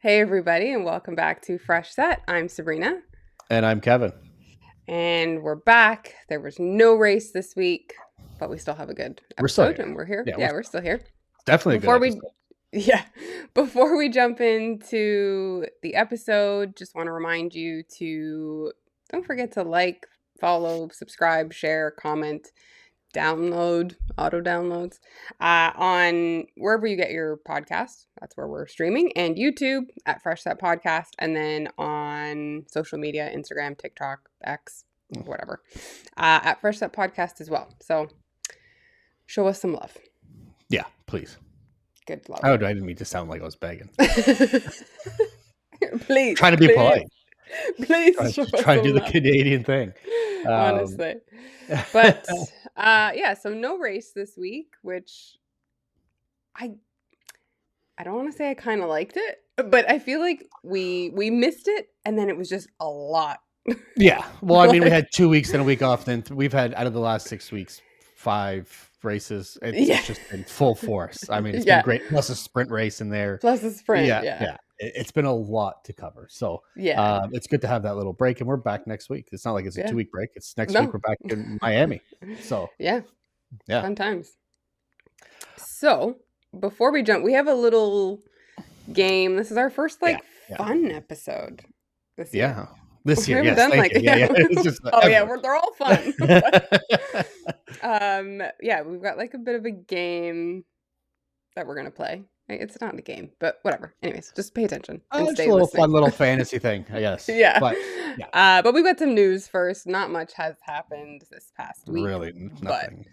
Hey everybody, and welcome back to Fresh Set. I'm Sabrina. And I'm Kevin. And we're back. There was no race this week, but we still have a good We're still episode here. and we're here. Yeah, We're still here. definitely a good Before episode. before we jump into the episode, just want to remind you to don't forget to like, follow, subscribe, share, comment, download, auto downloads on wherever you get your podcasts. That's where we're streaming, and YouTube at Fresh Set Podcast, and then on social media, Instagram, TikTok, X, whatever, at Fresh Set Podcast as well. So show us some love. Yeah, please. Good love. Oh, I didn't mean to sound like I was begging. Please. Trying to be polite. Please. Trying to do the Canadian thing. Honestly. But yeah, so no race this week, which I don't want to say I kind of liked it, but I feel like we missed it, and then it was just a lot. Yeah. Well, I mean, we had 2 weeks and a week off. Then we've had, out of the last 6 weeks, 5 races. It's just been full force. I mean, it's been great. Plus a sprint race in there. Plus a sprint. Yeah. It's been a lot to cover. So it's good to have that little break, and we're back next week. It's not like it's a 2-week break. It's next week we're back in Miami. So yeah, fun times. So before we jump, we have a little game. This is our first fun episode this year. Yeah. This year, yes. It's just they're all fun. We've got like a bit of a game that we're gonna play. It's not a game, but whatever. Anyways, just pay attention. It's a little fun little fantasy thing, I guess. But we've got some news first. Not much has happened this past week. Really, nothing.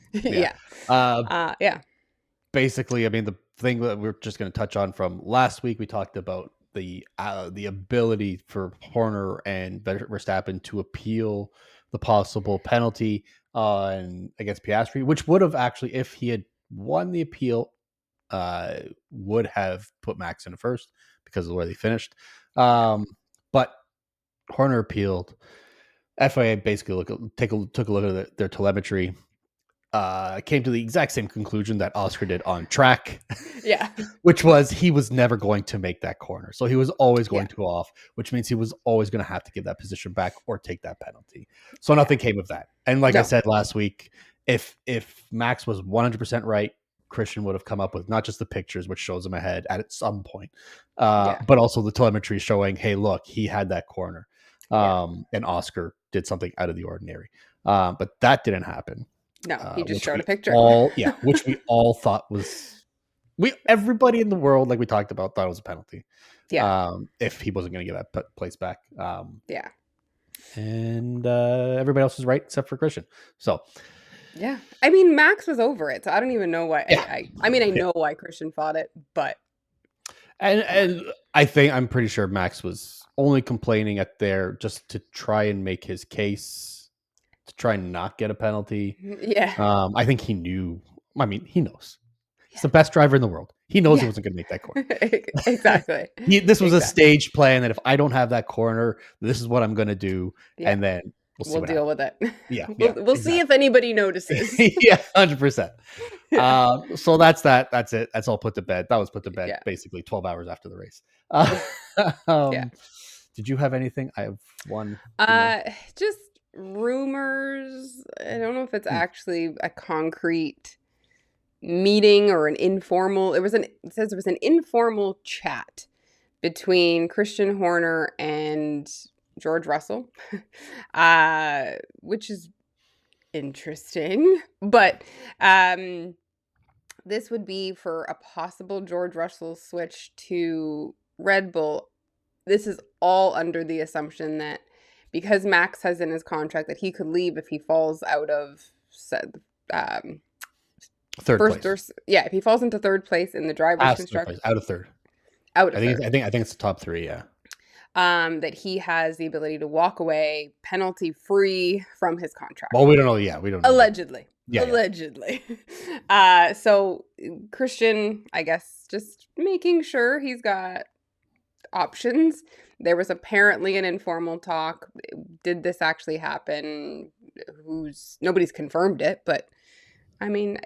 Basically, I mean, the thing that we're just going to touch on from last week, we talked about the ability for Horner and Verstappen to appeal the possible penalty against Piastri, which would have actually, if he had won the appeal, would have put Max in first because of where they finished. But Horner appealed. FIA basically took a look at their telemetry. Came to the exact same conclusion that Oscar did on track. Yeah. Which was he was never going to make that corner. So he was always going to go off, which means he was always going to have to give that position back or take that penalty. So nothing came of that. And like I said last week, if Max was 100% right, Christian would have come up with not just the pictures, which shows him ahead at some point, but also the telemetry showing, hey, look, he had that corner. And Oscar did something out of the ordinary. But that didn't happen. No, he just showed a picture. Which we all thought was everybody in the world, like we talked about, thought it was a penalty. Yeah. If he wasn't going to get that place back. And everybody else was right except for Christian. So yeah, I mean, Max was over it, so I don't even know why. I know why Christian fought it, but and I'm pretty sure Max was only complaining at there just to try and make his case. To try and not get a penalty. Yeah. I think he knew. I mean, he knows. He's the best driver in the world. He knows he wasn't going to make that corner. Exactly. This was a stage plan that if I don't have that corner, this is what I'm going to do. Yeah. And then we'll deal with it. Yeah. We'll see if anybody notices. Yeah, 100%. So that's that. That's it. That's all put to bed. That was put to bed basically 12 hours after the race. Did you have anything? I have one. Just rumors. I don't know if it's actually a concrete meeting or an informal. It says it was an informal chat between Christian Horner and George Russell, which is interesting. But this would be for a possible George Russell switch to Red Bull. This is all under the assumption that because Max has in his contract that he could leave if he falls out of third place. If he falls into third place in the drivers' construction. Out of third. I think it's the top 3. Yeah. that he has the ability to walk away penalty free from his contract. Well, we don't know. Yeah, we don't know. Allegedly. Yeah. Allegedly. So Christian, I guess, just making sure he's got options. There was apparently an informal talk. Did this actually happen? Nobody's confirmed it, but I mean,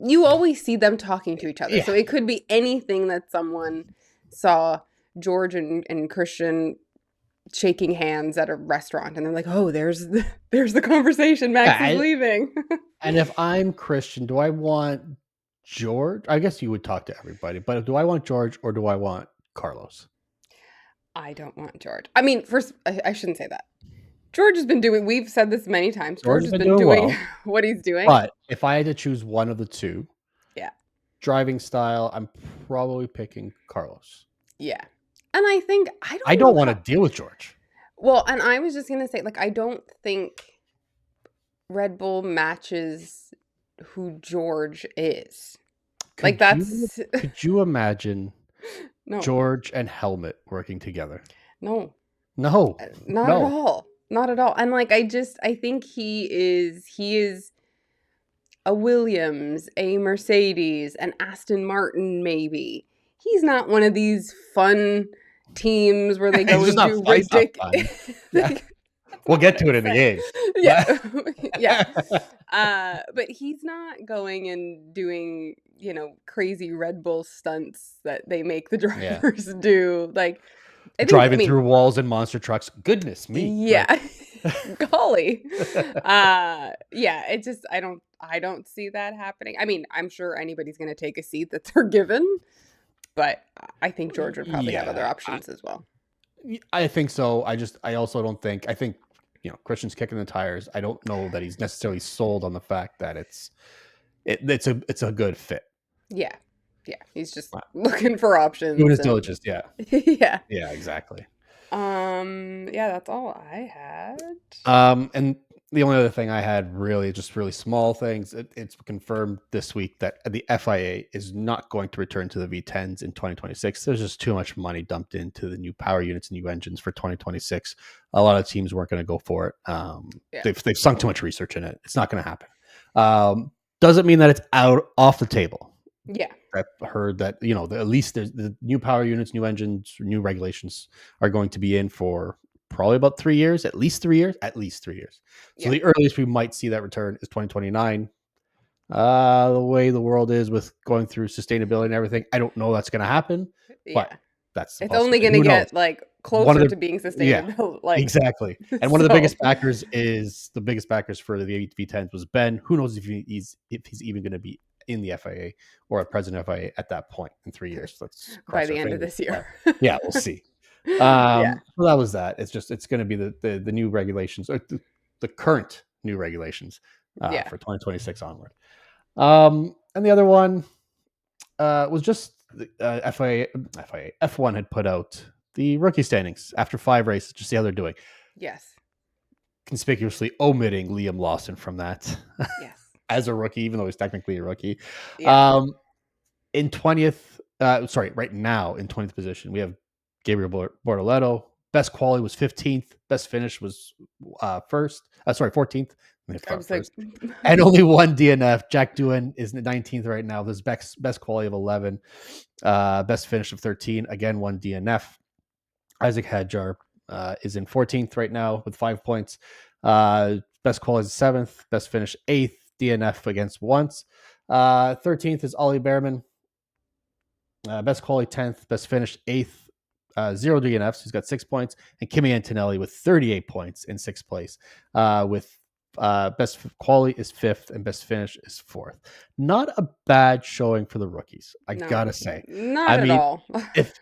you always see them talking to each other. Yeah. So it could be anything that someone saw George and Christian shaking hands at a restaurant, and they're like, "Oh, there's the conversation. Max is leaving." And if I'm Christian, do I want George? I guess you would talk to everybody, but do I want George or do I want Carlos? I don't want George. I mean, first, I shouldn't say that. George has been doing, we've said this many times, George has been doing well, what he's doing. But if I had to choose one of the two, yeah, driving style, I'm probably picking Carlos. Yeah. And I think, I don't want to deal with George. Well, and I was just going to say, like, I don't think Red Bull matches who George is. Could you imagine no. George and Helmut working together? No. Not at all. Not at all. And like, I think he is a Williams, a Mercedes, an Aston Martin, maybe. He's not one of these fun teams where they go and do ridiculous. Yeah. We'll get to it in the game. Yeah. Yeah. But he's not going and doing, crazy Red Bull stunts that they make the drivers do. Like, driving through walls and monster trucks. Goodness me. Yeah. Golly. Yeah, it just, I don't see that happening. I mean, I'm sure anybody's going to take a seat that they're given, but I think George would probably have other options as well. I think so. I also don't think, Christian's kicking the tires. I don't know that he's necessarily sold on the fact that it's a good fit. Yeah. Yeah. He's just looking for options. Doing his diligence. Yeah. Yeah. Yeah, exactly. Yeah, that's all I had. And the only other thing I had really small things. It's confirmed this week that the FIA is not going to return to the V10s in 2026. There's just too much money dumped into the new power units, new engines for 2026. A lot of teams weren't going to go for it. They've sunk too much research in it. It's not going to happen. Doesn't mean that it's off the table. Yeah. I've heard that, at least the new power units, new engines, new regulations are going to be in for probably about 3 years, at least 3 years. So the earliest we might see that return is 2029. The way the world is with going through sustainability and everything, I don't know that's going to happen, but it's only going to get like closer to being sustainable. Yeah, exactly. And one of the biggest backers for the V10s was Ben. Who knows if he's even going to be in the FIA or a president of FIA at that point in 3 years. By the end of this year. Yeah, we'll see. Well, that was that. It's going to be the new regulations, or the current new regulations for 2026 onward. And the other one was just FIA F1 had put out the rookie standings after 5 races to see how they're doing. Yes. Conspicuously omitting Liam Lawson from that. Yes. As a rookie, even though he's technically a rookie. Yeah. Right now in 20th position, we have Gabriel Bortoleto. Best quality was 15th. Best finish was 14th. And only one DNF. Jack Doohan is 19th right now. This best quality of 11. Best finish of 13. Again, one DNF. Isaac Hadjar is in 14th right now with 5 points. Best quality is 7th. Best finish 8th. DNF against once. 13th is Ollie Behrman. Best quality 10th. Best finish 8th. 0 DNFs. He's got 6 points. And Kimi Antonelli with 38 points in 6th place. With best quality is 5th and best finish is 4th. Not a bad showing for the rookies, I gotta say. Not at all.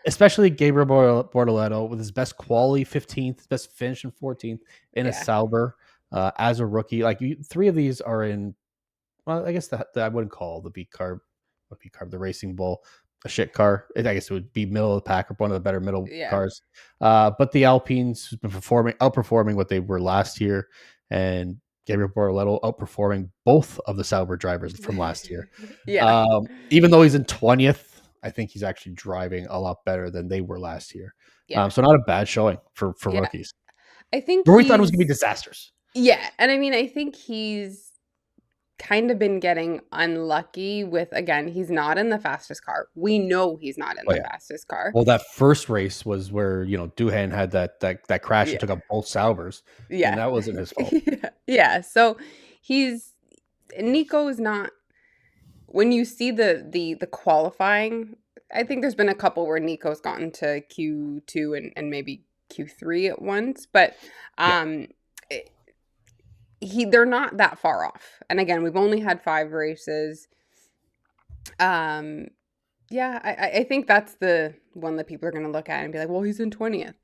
Especially Gabriel Bortoleto with his best quality 15th, best finish in 14th in a Sauber as a rookie. Like 3 of these are in. Well, I guess that I wouldn't call the V carb, the Racing Bull, a shit car. I guess it would be middle of the pack or one of the better middle cars. But the Alpines has been outperforming what they were last year, and Gabriel Bortoleto outperforming both of the Sauber drivers from last year. Yeah. Even though he's in 20th I think he's actually driving a lot better than they were last year. Yeah. So not a bad showing for Yeah. rookies. I think Where we thought it was going to be he's disasters. yeah, and I mean, I think he's kind of been getting unlucky with again, he's not in the fastest car. We know he's not in Oh the yeah. fastest car. Well, that first race was where Duhan had that crash and Yeah. took out both Saubers, and Yeah. that wasn't his fault. Yeah. Yeah. So he's Nico is not when you see the qualifying, I think there's been a couple where Nico's gotten to Q2 and maybe Q3 at once, but Yeah. it- they're not that far off. And again, we've only had 5 races. Yeah, I think that's the one that people are going to look at and be like, well, he's in 20th.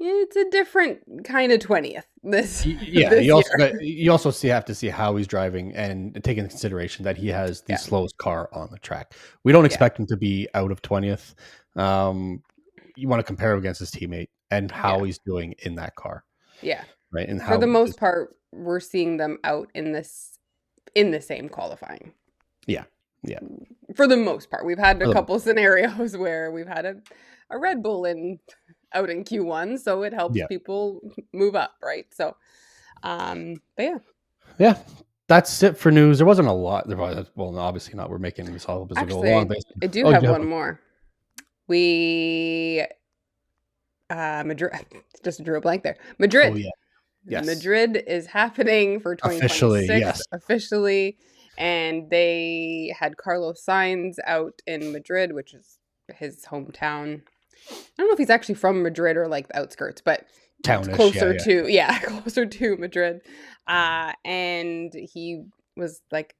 It's a different kind of 20th this Yeah, this you also have to see how he's driving and take into consideration that he has the Yeah. slowest car on the track. We don't Yeah. expect him to be out of 20th. You want to compare him against his teammate and how Yeah. he's doing in that car, Yeah. right? And For how the most part, we're seeing them out in the same qualifying. Yeah. For the most part, we've had a Oh, couple scenarios where we've had a Red Bull out in Q1, so it helps Yeah. people move up, right? So, but yeah. Yeah, that's it for news. There wasn't a lot. Well, obviously not. We're making this all as we go along. Actually, I do Oh, have you have one more. We Madrid just drew a blank there. Madrid. Oh, yeah. Yes. Madrid is happening for 2026 Officially, yes. officially, and they had Carlos Sainz out in Madrid, which is his hometown. I don't know if he's actually from Madrid or like the outskirts, but Townish, closer yeah. to closer to Madrid. And he was like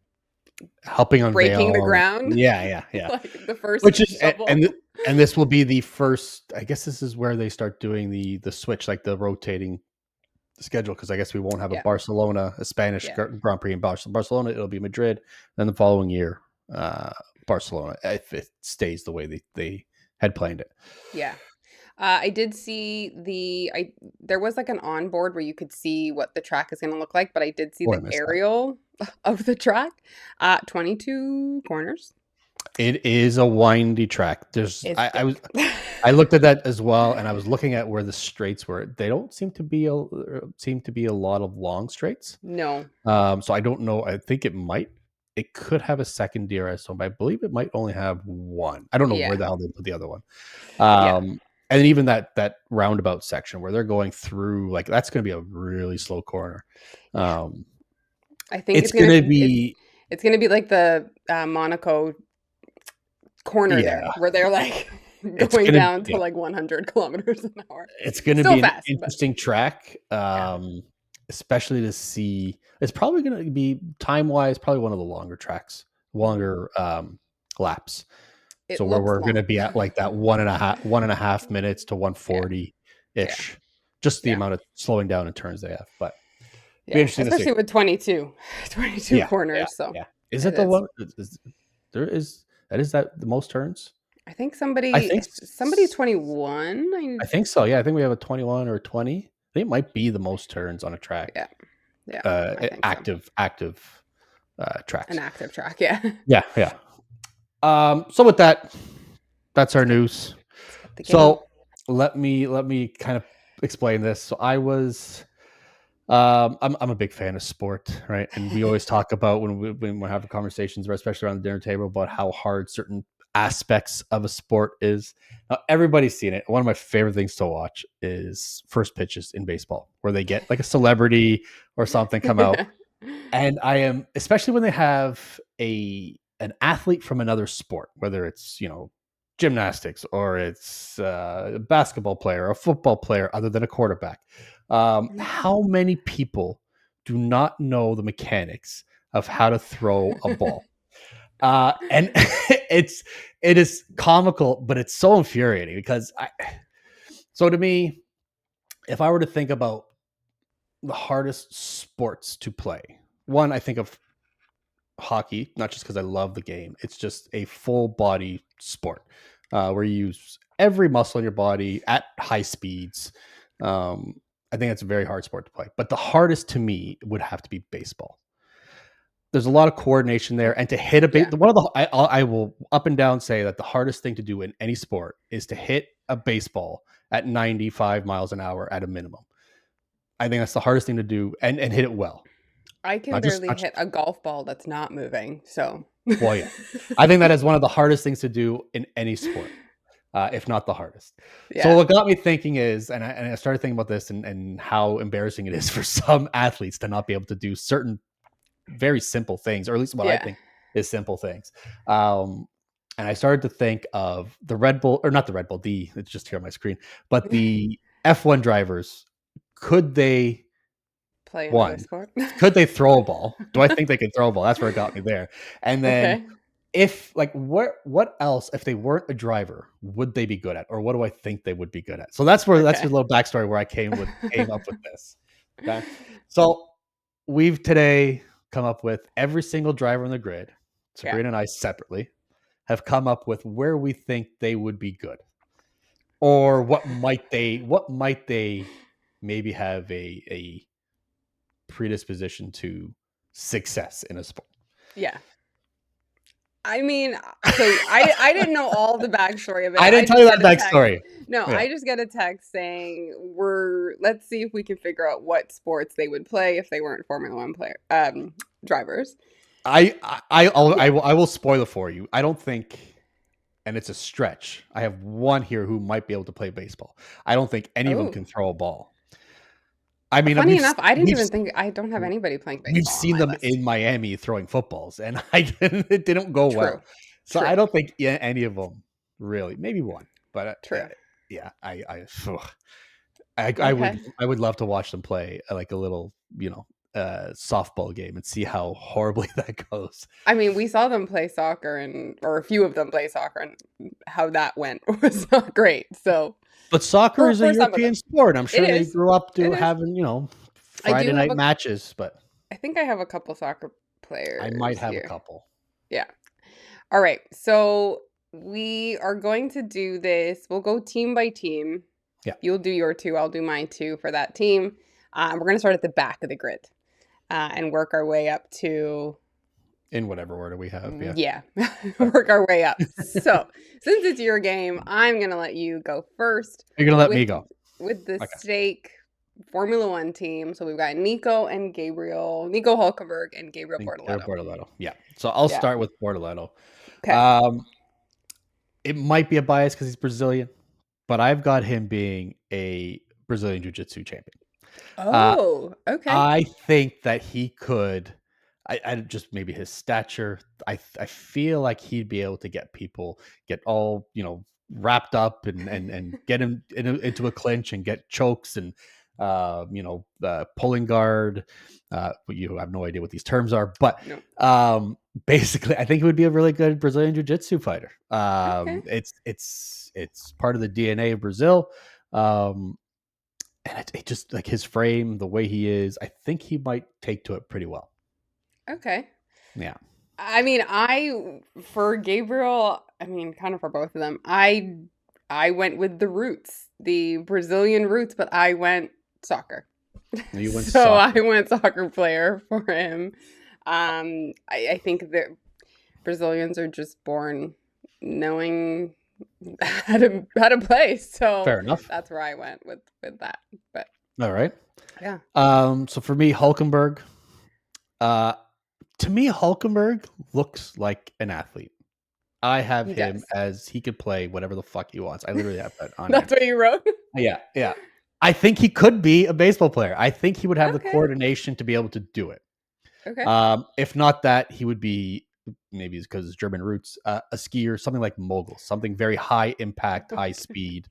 helping unveil breaking the ground. Yeah. Like the first Which is shovel. and this will be the first. I guess this is where they start doing the switch, like the rotating schedule, because I guess we won't have a Barcelona, a Spanish Grand Prix in Barcelona. It'll be Madrid, then the following year, Barcelona, if it stays the way they had planned it. Yeah. I did see there was like an onboard where you could see what the track is going to look like, but I did see the aerial of the track. 22 corners. It is a windy track. I looked at that as well, and I was looking at where the straights were. They don't seem to be a lot of long straights. No. So I don't know. I think it could have a second DRS zone, but I believe it might only have one. I don't know where the hell they put the other one. And even that roundabout section where they're going through, like that's going to be a really slow corner. I think it's going to be like the Monaco corner there, where they're like going down to like 100 kilometers an hour. It's going to be an interesting track, especially to see. It's probably going to be time-wise, probably one of the longer tracks, longer laps. So where we're going to be at like that 1.5 minutes to 140-ish, just the amount of slowing down in turns they have. But be interesting especially to see. With 22 corners. So is it the one? That is the most turns? I think somebody's 21. I think so. Yeah, I think we have a 21 or 20. I think it might be the most turns on a track. Active tracks. An active track. Yeah. Yeah. So with that, that's our news. So let me kind of explain this. So I was, I'm a big fan of sport, right? And we always talk about when we're having conversations, especially around the dinner table, about how hard certain aspects of a sport is. Now, everybody's seen it. One of my favorite things to watch is first pitches in baseball, where they get like a celebrity or something come out. And I am, especially when they have an athlete from another sport, whether it's, gymnastics or it's a basketball player, a football player, other than a quarterback. How many people do not know the mechanics of how to throw a ball? And it is comical, but it's so infuriating because so to me, if I were to think about the hardest sports to play, one, I think of hockey, not just because I love the game. It's just a full body sport where you use every muscle in your body at high speeds. I think it's a very hard sport to play, but the hardest to me would have to be baseball. There's a lot of coordination there, and to hit a Yeah. one of the I will up and down say that the hardest thing to do in any sport is to hit a baseball at 95 miles an hour at a minimum. I think that's the hardest thing to do, and hit it well. I can Not just barely not hit just a golf ball that's not moving, so well, yeah. I think that is one of the hardest things to do in any sport, if not the hardest. So Yeah. what got me thinking is, and I started thinking about this and how embarrassing it is for some athletes to not be able to do certain very simple things, or at least what I Yeah. think is simple things. And I started to think of the Red Bull, or not the Red Bull, it's just here on my screen, but the F1 drivers, could they, Play another one, sport. could they throw a ball? Do I think they can throw a ball? That's where it got me there. And then Okay. if like what else, if they weren't a driver, would they be good at? Or what do I think they would be good at? So that's a Okay. little backstory where I came up with this. Okay. So we've today come up with every single driver on the grid. Yeah. Sabrina and I separately have come up with where we think they would be good. Or what might they maybe have a predisposition to success in a sport. Yeah. I mean, so I didn't know all the backstory of it. I didn't tell just you that get a text. backstory. No, Yeah. I just get a text saying let's see if we can figure out what sports they would play if they weren't Formula One drivers. I will spoil it for you. I don't think, and it's a stretch. I have one here who might be able to play baseball. I don't think any of them Oh. can throw a ball. I mean, Funny enough, I didn't even think I don't have anybody playing baseball. We've seen on them my list. in Miami throwing footballs, and it didn't go well. True. So True. I don't think any of them really. Maybe one, but True. yeah, I Okay. would love to watch them play like a little softball game and see how horribly that goes. I mean, we saw them play soccer or a few of them play soccer, and how that went was not great. So, But soccer is a for some of European them. sport. I'm sure It they is. grew up It is. having I Friday do have night matches, but I think I have a couple soccer players. I might have here. a couple. Yeah. All right. So we are going to do this. We'll go team by team. Yeah. You'll do your two. I'll do mine two for that team. We're going to start at the back of the grid and work our way up to. In whatever order we have. Yeah. Work our way up. So since it's your game, I'm going to let you go first. You're going to let me go. With the stake Formula One team. So we've got Nico Hulkenberg and Gabriel Bortoleto. Yeah. So I'll start with Bortoleto. Okay. It might be a bias because he's Brazilian, but I've got him being a Brazilian Jiu-Jitsu champion. Oh, okay. I think that he could. I just maybe his stature. I feel like he'd be able to get all wrapped up and get him into a clinch and get chokes and pulling guard. You have no idea what these terms are, but No. Basically, I think he would be a really good Brazilian Jiu-Jitsu fighter. Okay. It's part of the DNA of Brazil. And it just like his frame, the way he is, I think he might take to it pretty well. Okay. Yeah. I mean, for Gabriel, I mean, kind of for both of them, I went with the roots, the Brazilian roots, but I went soccer. You went soccer. I went soccer player for him. I think that Brazilians are just born knowing how to play. So fair enough. That's where I went with that. But all right. Yeah. So for me, Hulkenberg. To me, Hulkenberg looks like an athlete. I have him as he could play whatever the fuck he wants. I literally have that on. That's what you wrote? Yeah. I think he could be a baseball player. I think he would have the coordination to be able to do it. Okay. If not that, he would be, maybe it's because it's German roots, a skier, something like mogul, something very high impact, high speed.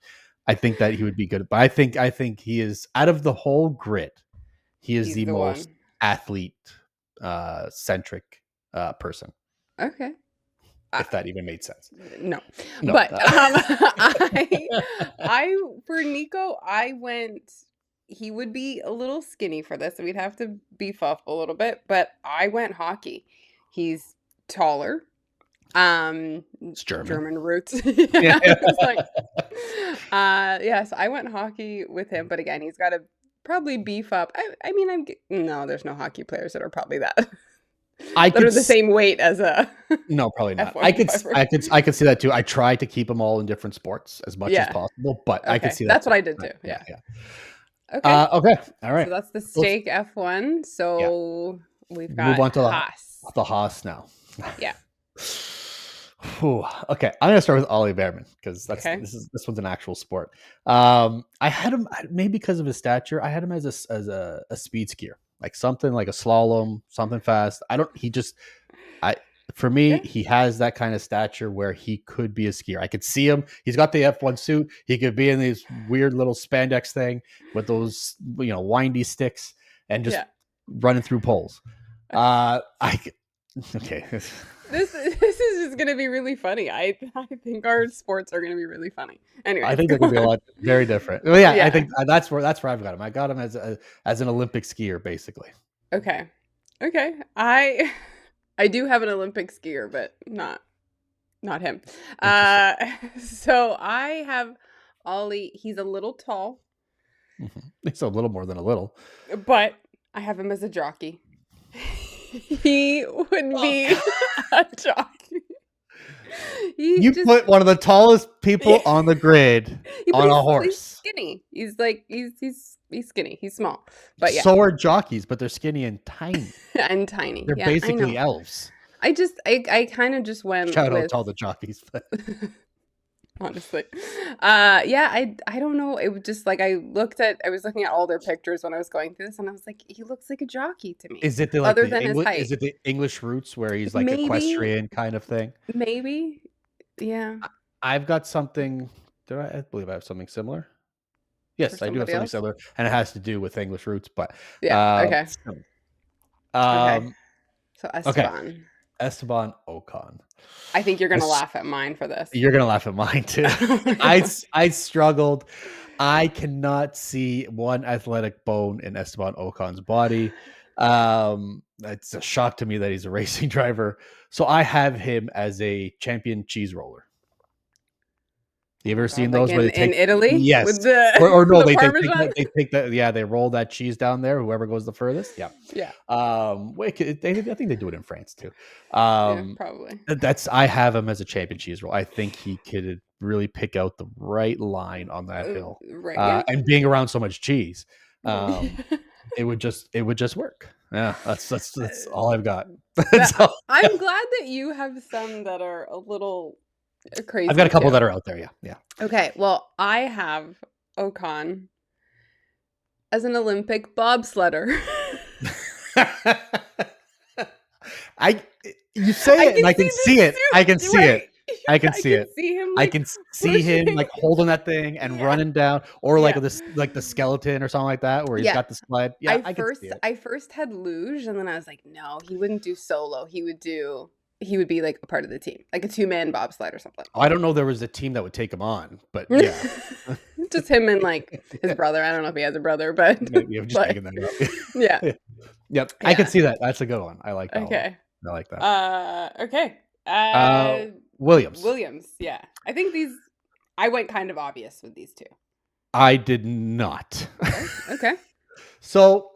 I think that he would be good. But I think he is, out of the whole grid, he's the most athlete centric person. Okay. If that even made sense. No. But I for Nico, he would be a little skinny for this, so we'd have to beef up a little bit, but I went hockey. He's taller. It's German roots. So I went hockey with him, but again, he's got to probably beef up. I mean, no, there's no hockey players that are probably that I that are could the same weight as a no, probably not. F1 driver. I could see that too. I try to keep them all in different sports as much as Yeah. possible, but I could Okay. see that That's what too. I did Right. too. Yeah, Yeah. yeah. Okay. Okay. All So right. that's the Let's steak F1. yeah So we've move got on to Haas. the Haas now. Yeah. Whew. Okay, I'm gonna start with Ollie Behrman because Okay. this one's an actual sport. I had him maybe because of his stature. I had him as a speed skier, like something like a slalom, something fast. I don't. He just I for me, Okay. he has that kind of stature where he could be a skier. I could see him. He's got the F1 suit. He could be in this weird little spandex thing with those windy sticks and just Yeah. running through poles. I okay. This is just gonna be really funny. I think our sports are gonna be really funny. I Anyways, think go they're gonna be a on. lot very different. Well, yeah, I Yeah. think that's where I've got him. I got him as an Olympic skier, basically. Okay. Okay. I do have an Olympic skier, but not him. Interesting. So I have Ollie. He's a little tall, It's a little more than a little. but I have him as a jockey. He would be a jockey. He You just put one of the tallest people yeah. on the grid But on a he's horse. skinny. He's like he's skinny. He's small, but yeah, So are jockeys, but they're skinny and tiny. and tiny. They're Yeah, I basically know. elves. I kind of just went Shout out with to all the jockeys. But honestly. Yeah, I don't know. It was just like I was looking at all their pictures when I was going through this, and I was like, he looks like a jockey to me, is it the like other the than his English? height. Is it the English roots where he's like Maybe, equestrian kind of thing? maybe, yeah, I've got something. I believe I have something similar. for Yes, I do have somebody something else. similar, and it has to do with English roots. But Yeah. um, Okay. Okay. um, So okay, Esteban. Esteban Ocon. I think you're gonna This- laugh at mine for this. You're gonna laugh at mine too. Oh my I God. I struggled. I cannot see one athletic bone in Esteban Ocon's body. It's a shock to me that he's a racing driver. So I have him as a champion cheese roller. You Oh my ever God, seen like those where they in take Italy yes with the or no the they Parmesan. take that yeah they roll that cheese down there whoever goes the furthest yeah Yeah. wait I think they do it in France too Yeah, probably. that's I have him as a champion cheese roll. I think he could really pick out the right line on that hill Right. Yeah. and being around so much cheese Yeah. it would just work. Yeah, that's all I've got. That, So, I'm glad that you have some that are a little crazy I've got a couple too. that are out there. Yeah. Okay, well, I have Ocon as an Olympic bobsledder. I you say it and I can see it. I can see it. I can see it. See him. I Like, can see him pushing. like holding that thing and Yeah. running down, or like Yeah. this, like the skeleton or something like that, where he's Yeah. got the sled. Yeah, I can see it. I first had luge, and then I was like, no, he wouldn't do solo. He would be like a part of the team, like a 2-man bobsled or something. I don't know. There was a team that would take him on, but yeah, Just him and like his brother. I don't know if he has a brother, but maybe I'm just but making that up. yeah. Yep, I can Yeah. see that. That's a good one. I like that. Okay. One. I like that. Okay. Williams. Williams. Yeah. I think I went kind of obvious with these two. I did not. Okay. So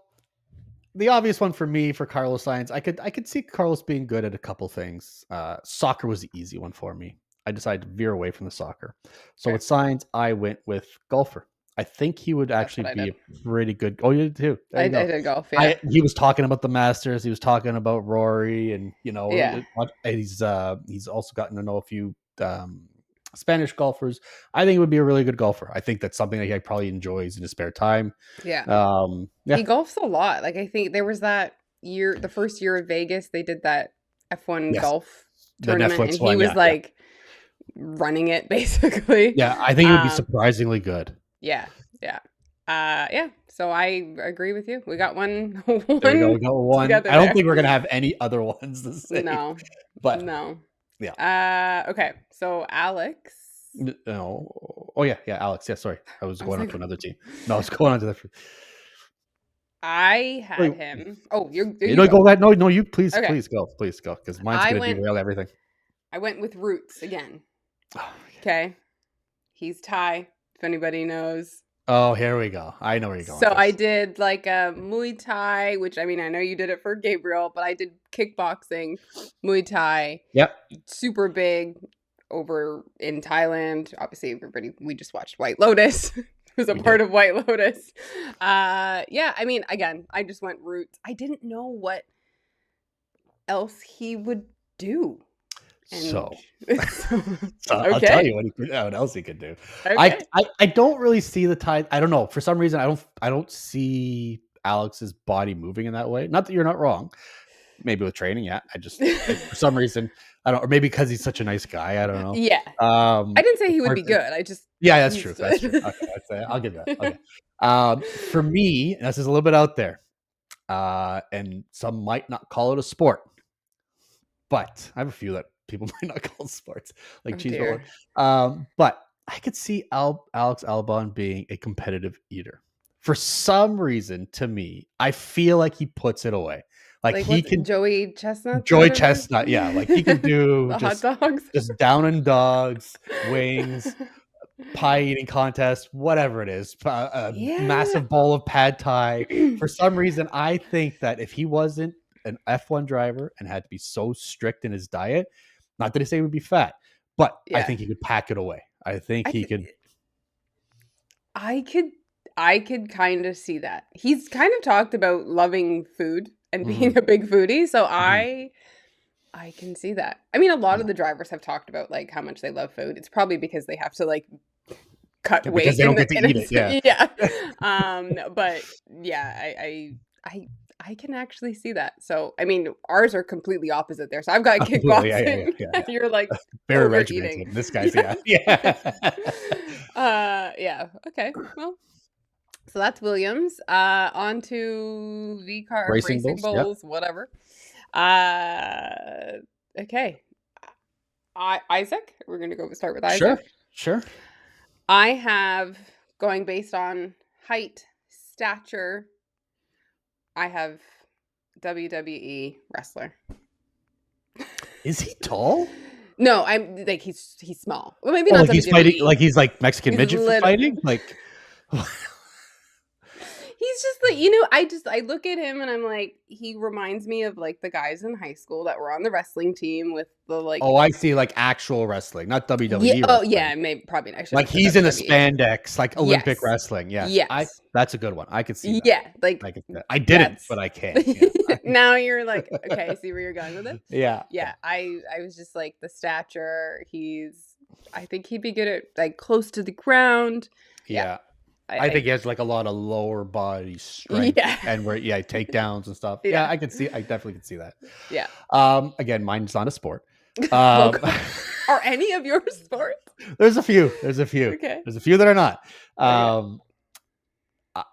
the obvious one for me for Carlos Sainz, I could see Carlos being good at a couple things. Soccer was the easy one for me. I decided to veer away from the soccer. So Okay. with Sainz, I went with golfer. I think he would actually what I be a pretty good. Oh, you did too. There I you go. did golf. Yeah. He was talking about the Masters. He was talking about Rory, and Yeah. he's also gotten to know a few Spanish golfers. I think he would be a really good golfer. I think that's something that he probably enjoys in his spare time. Yeah. Yeah. He golfs a lot. Like I think there was that year, the first year of Vegas, they did that F1 Yes. golf The tournament, Netflix and one, he was yeah. like running it basically. Yeah, I think it would be Um, surprisingly good. Yeah. Yeah. Yeah. So I agree with you. We got one. There you go. We got one. together I don't there. think we're gonna have any other ones the same. No. But No. yeah. Okay. So Alex. No. Oh yeah, Alex. Yeah, sorry. I was I was going on like- to another team. No, I was going on to the. I had Wait. him. Oh, you Go ahead. No, you please, Okay. please go, because mine's I gonna went- derail everything. I went with Roots again. Oh, Okay. He's Thai, if anybody knows. Oh, here we go. I know where you're going So with I this. did like a Muay Thai, which I mean, I know you did it for Gabriel, but I did kickboxing, Muay Thai, Yep. super big over in Thailand. Obviously, everybody, we just watched White Lotus. Was a We part did. of White Lotus. Yeah, I mean, again, I just went roots. I didn't know what else he would do. And So, so, so I'll tell okay. you what else he could do. I, Okay. I I don't really see the tie. I don't know. For some reason, I don't see Alex's body moving in that way. Not that you're not wrong. Maybe with training, yeah. For some reason, I don't, or maybe because he's such a nice guy. I don't know. Yeah. I didn't say It's he would hard be to, good. I just yeah, that's true. he's That's true. Okay, I'll give that. Okay. For me, and this is a little bit out there, and some might not call it a sport, but I have a few that people might not call sports, like Oh cheese roller. dear. But I could see Alex Albon being a competitive eater. For some reason, to me, I feel like he puts it away. Like Like he what's can Joey Chestnuts or Joy whatever? Chestnut, yeah, like he can do The hot dogs. just down and dogs, wings, pie eating contest, whatever it is, a Yeah. massive bowl of pad thai. For some reason, I think that if he wasn't an F1 driver and had to be so strict in his diet, not that I say he would be fat, but I Yeah. think he could pack it away. I think I he th- could. I could I could kind of see that. He's kind of talked about loving food and being Mhm, a big foodie, so mhm, I can see that. I mean, a lot yeah. of the drivers have talked about like how much they love food. It's probably because they have to like cut Yeah, because weight they in don't the get to eat it. Yeah, yeah. But yeah, I can actually see that. So I mean, ours are completely opposite there. So I've got completely. Yeah, yeah, yeah, kickboxing. yeah, yeah. You're like Very overeating. regimented. This guy's, Yeah. yeah, yeah. Yeah. Okay. Well, so that's Williams. On to V car Racing racing bulls. Yep. bulls, whatever. Uh okay. Isaac. We're gonna go start with Sure, Isaac. sure. I have going based on height, stature. I have WWE wrestler. Is he tall? No, I'm like he's small. Well, maybe Oh, not like he's fighting, WWE. like he's like Mexican He's midget for little. fighting? Like, He's just like, I look at him and I'm like, he reminds me of like the guys in high school that were on the wrestling team with the like, oh, I see, like actual wrestling, not yeah, WWE oh wrestling. yeah, maybe probably I shouldn't Like have said he's in a WWE. spandex, like Olympic Yes, wrestling. Yes, yes, that's a good one. I could see that. yeah, like I could see that. I didn't, that's. but I can. Yeah. Now you're like, okay, I see where you're going with it. Yeah. Yeah, I was just like the stature. I think he'd be good at like close to the ground. Yeah, Yeah. I I think he has like a lot of lower body strength yeah, and where, yeah, takedowns and stuff. Yeah, yeah, I definitely can see that. yeah. Again, mine's not a sport. Well, Um, are any of your sports? there's a few. There's a few. Okay. There's a few that are not. Okay. I-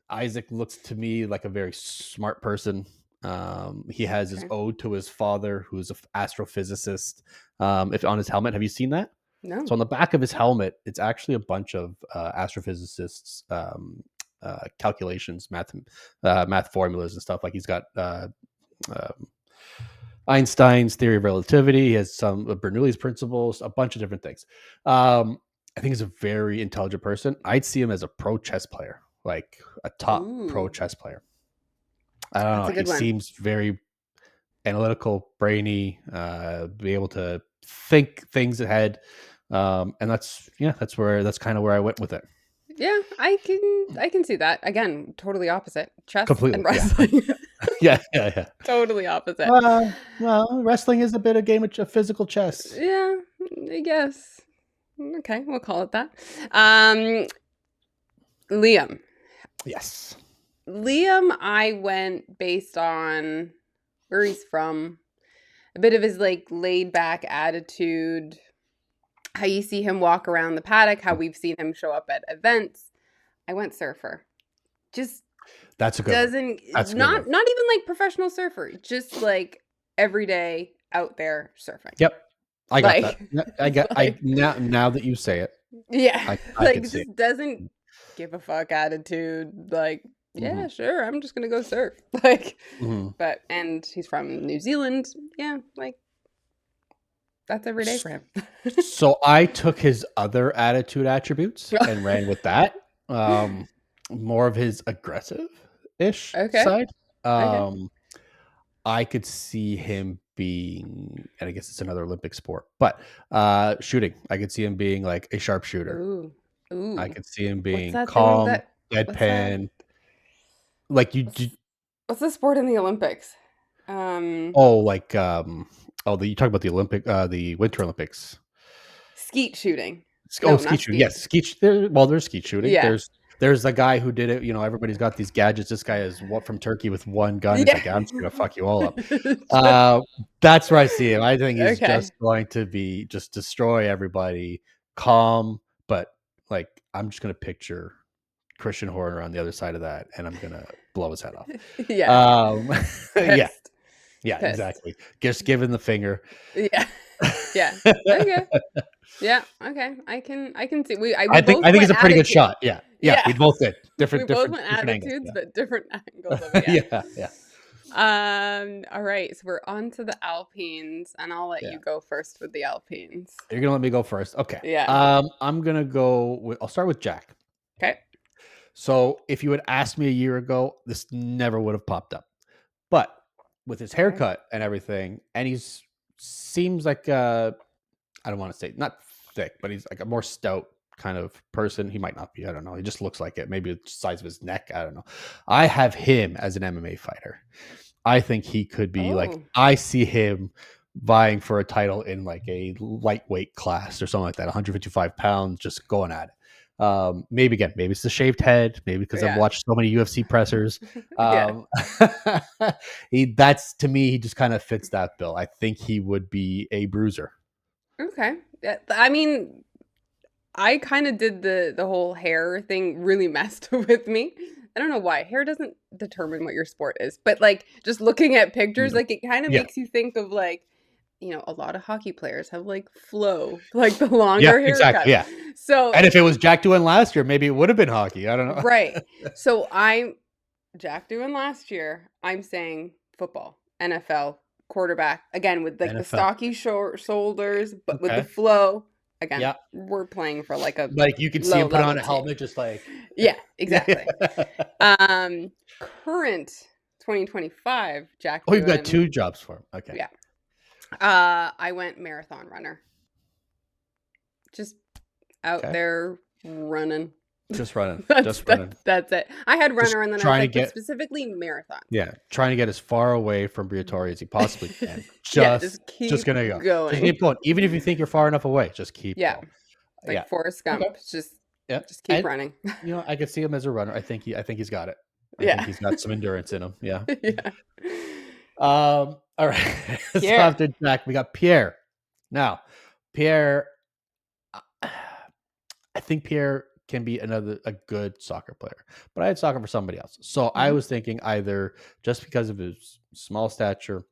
Isaac looks to me like a very smart person. He has his Okay. ode to his father, who's an astrophysicist. If on his helmet, have you seen that? No. So on the back of his helmet, it's actually a bunch of astrophysicists' calculations, math formulas and stuff. Like he's got um, Einstein's theory of relativity. He has some of Bernoulli's principles, a bunch of different things. I think he's a very intelligent person. I'd see him as a pro chess player, like a top pro Ooh, chess player. I don't that's know. a He good one. seems very analytical, brainy, be able to think things ahead. And that's kind of where I went with it. Yeah, I can see that. Again, totally opposite. Chess and Completely. Yeah. wrestling. Yeah. Yeah. Yeah. Totally opposite. Well, wrestling is a bit of game of physical chess. Yeah, I guess. Okay, we'll call it that. Liam. Yes. Liam, I went based on where he's from, a bit of his like laid back attitude, how you see him walk around the paddock, how we've seen him show up at events. I went surfer. Just That's a good one. doesn't That's a good not one. not even like professional surfer, just like everyday out there surfing. Yep. I got Like, that. I got. like Now that you say it, yeah, I like could see it. just doesn't give a fuck attitude. Like, yeah, Mhm, sure, I'm just gonna go surf. Like, mhm. but and he's from New Zealand. Yeah, like that's every day for him. So I took his other attitude attributes and ran with that. Um, more of his aggressive-ish Okay. side. Okay. Um, I could see him being, and I guess it's another Olympic sport, but shooting. I could see him being like a sharpshooter. Ooh. I Ooh. could see him What's being that thing calm, that what's that deadpan. Like what's what's the sport in the Olympics? Um oh, like you talk about the the Winter Olympics. Skeet shooting. Oh, No, skeet not shooting. skeet. Yes, there's skeet shooting. Yeah. There's a guy who did it. Everybody's got these gadgets. This guy is what from Turkey with one gun. He's Yeah. like, I'm just gonna fuck you all up. Just That's where I see him. I think he's okay. just going to be just destroy everybody, calm, but like I'm just gonna picture Christian Horner on the other side of that, and I'm gonna blow his head off. Yeah. Um, yeah, Pissed. yeah, Pissed. exactly. Just giving the finger. Yeah. Yeah. Okay. Yeah. Okay. I can see we both I think it's went a pretty good attitude. shot. Yeah, yeah. We Yeah. both did We both went different angles. attitudes, but different angles of Yeah, it. Yeah. yeah, yeah, All right. So we're on to the Alpines, and I'll let yeah. you go first with the Alpines. You're gonna let me go first. Okay. Yeah. I'm gonna go with. I'll start with Jack. Okay. So if you had asked me a year ago, this never would have popped up. But with his Okay. haircut and everything, and he's seems like I don't want to say not thick, but he's like a more stout kind of person. He might not be. I don't know. He just looks like it. Maybe the size of his neck. I don't know. I have him as an MMA fighter. I think he could be like. Oh. I see him vying for a title in like a lightweight class or something like that, 155 pounds, just going at it. Maybe again, maybe it's the shaved head, maybe because I've Yeah. watched so many UFC pressers. Yeah. Um, that's to me, he just kind of fits that bill. I think he would be a bruiser. Okay. Yeah, I mean, I kind of did the whole hair thing really messed with me. I don't know why. Hair doesn't determine what your sport is, but like just looking at pictures, No. like it kind of Yeah, makes you think of like, a lot of hockey players have like flow, like the yeah, longer exactly. haircuts. Yeah, So, and if it was Jack doing last year, maybe it would have been hockey. I don't know. right. So I'm Jack doing last year. I'm saying football, NFL, quarterback, again with like the NFL. stocky short shoulders, but with the Okay. flow. Again, Yeah, we're playing for like a like you can see low him put on level a team. helmet, just like Yeah, yeah. exactly. Um, Current 2025, Jack Oh, you've got doing, two jobs for him. Okay. yeah. I went marathon runner. Just out Okay. there running. Just running. That's Just running. that's it. I had Just runner and then I was trying to like, but get specifically marathon. yeah, trying to get as far away from Briatore as he possibly can. Yeah, just Just keep gonna go. Just going. keep going. Even if you think you're far enough away, just keep Yeah, going. like Yeah. Forrest Okay. Gump. Yeah. Just keep And running. I could see him as a runner. I think he's got it. I think Yeah. he's got some endurance in him. Yeah. Yeah. All right. So Pierre. after Jack, we got Pierre. Now, Pierre, I think Pierre can be a good soccer player, but I had soccer for somebody else. So I Mhm. was thinking either just because of his small stature.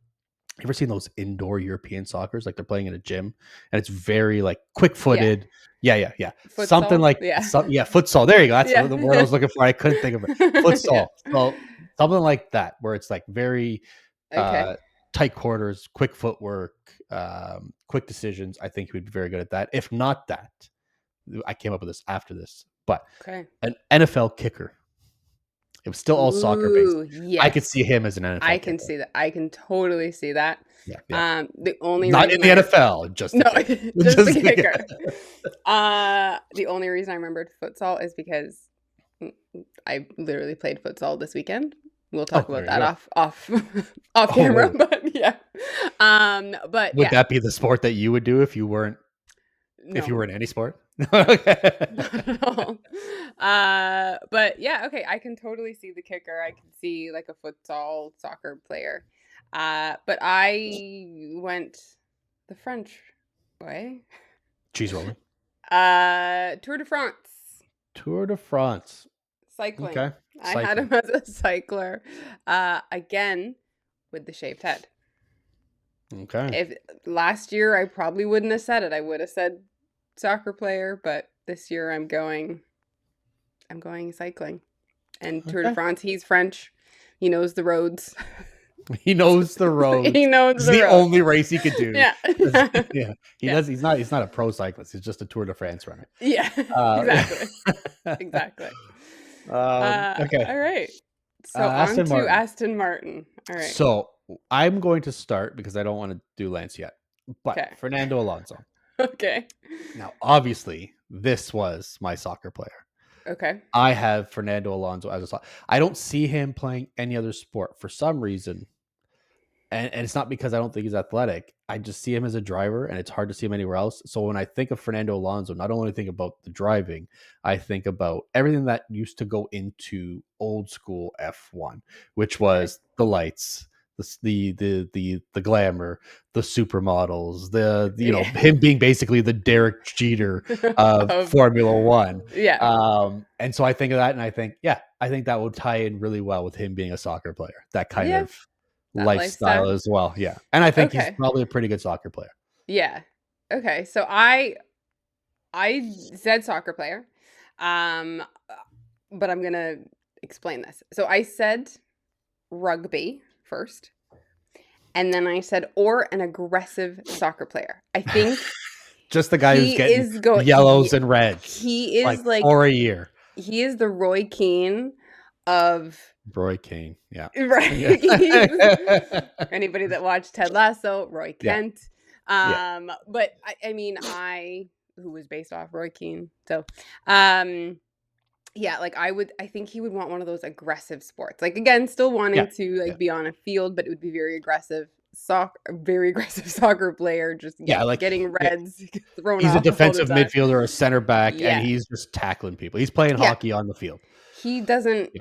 You ever seen those indoor European soccers? Like they're playing in a gym and it's very like quick Yeah. footed. Yeah, yeah, yeah. Something Futsal. like Yeah. yeah, futsal. There you go. That's Yeah. the word I was looking for. I couldn't think of it. Yeah. Futsal. So something like that, where it's like very Okay. uh tight quarters, quick footwork, quick decisions. I think he would be very good at that. If not that, I came up with this after this, but Okay. an NFL kicker. It was still all soccer based. Ooh, I could yes. see him as an I NFL can kicker. see that. I can totally see that. Yeah, yeah. The only Not in reason the NFL, just the no, kicker. just the the kicker. The only reason I remembered futsal is because I literally played futsal this weekend. We'll talk there about you that go. off camera, Oh, but yeah. But would yeah, that be the sport that you would do if you were no, in any sport? Okay. not at all. But yeah, okay, I can totally see the kicker. I can see like a futsal soccer player. But I went the French way. Cheese rolling. Tour de France, Tour de France. cycling. Okay. I had Cycling. him as a cycler. Again with the shaved head. Okay. If last year I probably wouldn't have said it. I would have said soccer player, but this year I'm going cycling. And Tour de Okay. France, he's French. He knows the roads. He knows the roads. He knows It's the the road. only race he could do. Yeah. Yeah. He Yeah. does. He's not a pro cyclist. He's just a Tour de France runner. Yeah. Exactly. Uh, Exactly. okay. All right. So on Aston to Martin. Aston Martin. All right. So I'm going to start because I don't want to do Lance yet. But Okay. Fernando Alonso. Okay. Now, obviously, this was my soccer player. Okay. I have Fernando Alonso as a soccer. I don't see him playing any other sport for some reason. And it's not because I don't think he's athletic. I just see him as a driver, and it's hard to see him anywhere else. So when I think of Fernando Alonso, not only think about the driving, I think about everything that used to go into old school F1, which was the lights, the glamour, the supermodels, him being basically the Derek Jeter of Formula One. Yeah. And so I think of that, and I think that would tie in really well with him being a soccer player. That kind of that lifestyle as well. Yeah. And I think he's probably a pretty good soccer player. Yeah. Okay. So I said soccer player. But I'm going to explain this. So I said rugby first. And then I said or an aggressive soccer player. I think just the guy who's getting yellows and reds. He is like for a year. He is the Roy Keane of Roy Keane, yeah. Right. Anybody that watched Ted Lasso, Roy Kent. But I mean, who was based off Roy Keane. So, like I think he would want one of those aggressive sports. Like again, still wanting to be on a field, but it would be very aggressive. Very aggressive soccer player, just getting reds thrown. He's a defensive midfielder, a center back, and he's just tackling people. He's playing hockey on the field. He doesn't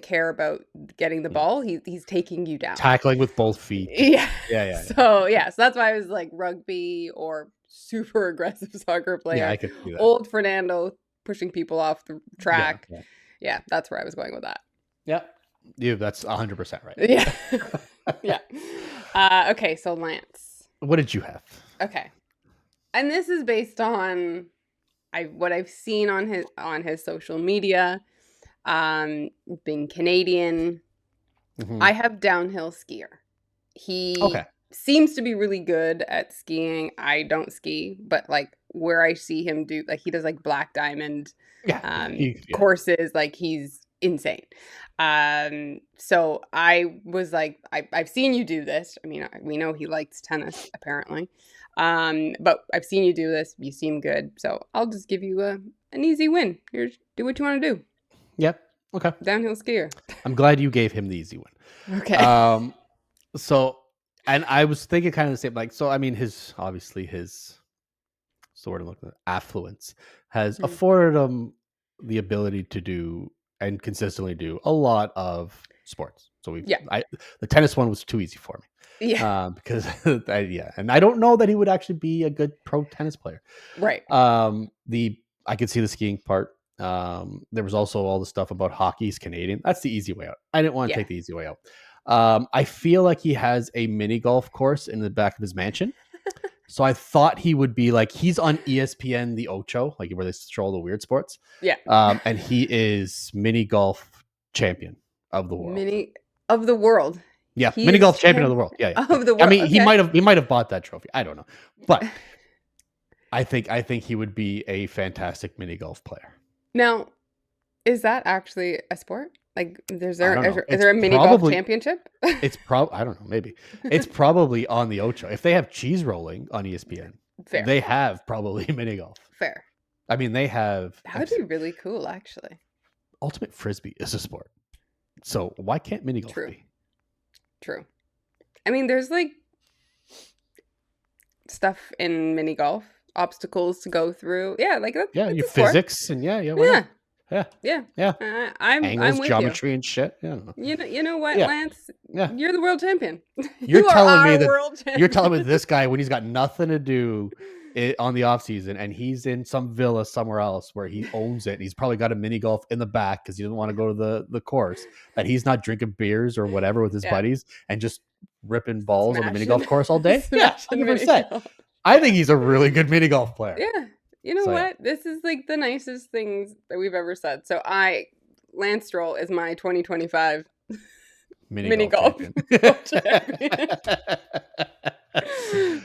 care about getting the ball. He's taking you down, tackling with both feet. Yeah. So that's why I was like rugby or super aggressive soccer player. Yeah, I could see that. Old Fernando pushing people off the track. Yeah, that's where I was going with that. Yeah, that's 100% right. Yeah. Okay, so Lance. What did you have? Okay. And this is based on what I've seen on his social media. Being Canadian. Mm-hmm. I have downhill skier. He seems to be really good at skiing. I don't ski, but like where I see him do, like he does like black diamond courses, like he's insane. So I was like, I've seen you do this. I mean, we know he likes tennis apparently. But I've seen you do this. You seem good. So I'll just give you an easy win. Here, do what you want to do. Yep. Okay. Downhill skier. I'm glad you gave him the easy one. Okay. So, and I was thinking kind of the same, like, so, I mean, his sort of affluence has afforded him the ability to do and consistently do a lot of sports. So the tennis one was too easy for me. Yeah. Because and I don't know that he would actually be a good pro tennis player. Right. I could see the skiing part. There was also all the stuff about hockey's Canadian. That's the easy way out. I didn't want to take the easy way out. I feel like he has a mini golf course in the back of his mansion. So I thought he would be like, he's on ESPN, the Ocho, like where they show all the weird sports. Yeah. And he is mini golf champion of the world. Yeah. Mini golf champion of the world. Yeah. Of the world. I mean, he might have bought that trophy. I don't know. But I think he would be a fantastic mini golf player. Now, is that actually a sport? Like, is there a mini golf championship? It's probably, I don't know, maybe. It's probably on the Ocho. If they have cheese rolling on ESPN, they have probably mini golf. Fair. I mean, they have. That would be really cool, actually. Ultimate Frisbee is a sport. So why can't mini golf be? True. I mean, there's like stuff in mini golf, obstacles to go through. Yeah, like that's your physics and Yeah. I'm angles, with geometry, and shit. Yeah. You know what, Lance? Yeah. You're the world champion. You're telling me this guy, when he's got nothing to do on the off season, and he's in some villa somewhere else where he owns it, and he's probably got a mini golf in the back because he doesn't want to go to the course, that he's not drinking beers or whatever with his buddies and just ripping balls on the mini golf course all day. 100%. I think he's a really good mini golf player. Yeah. You know what? This is like the nicest things that we've ever said. So Lance Stroll is my 2025 Mini golf champion. world champion.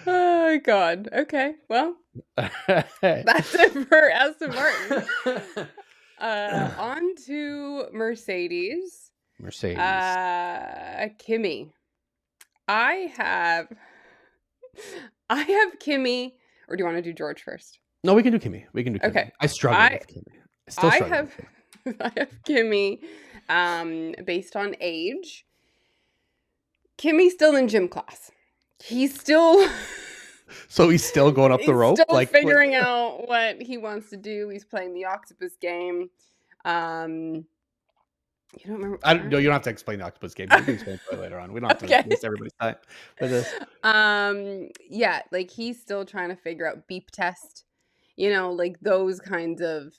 Oh God. Okay. Well, that's it for Aston Martin. On to Mercedes. Mercedes. Kimi. I have Kimi. Or do you want to do George first? No, we can do Kimi. We can do Kimi. Okay. I struggle with Kimi. I still I struggle have with Kimi. I have Kimi based on age. Kimmy's still in gym class. He's still So he's still going up the rope, still like figuring out what he wants to do. He's playing the octopus game. You don't remember? No, you don't have to explain the octopus game. You can explain it later on. We don't have to waste everybody's time with this. Yeah, like he's still trying to figure out beep test. You know, like those kinds of.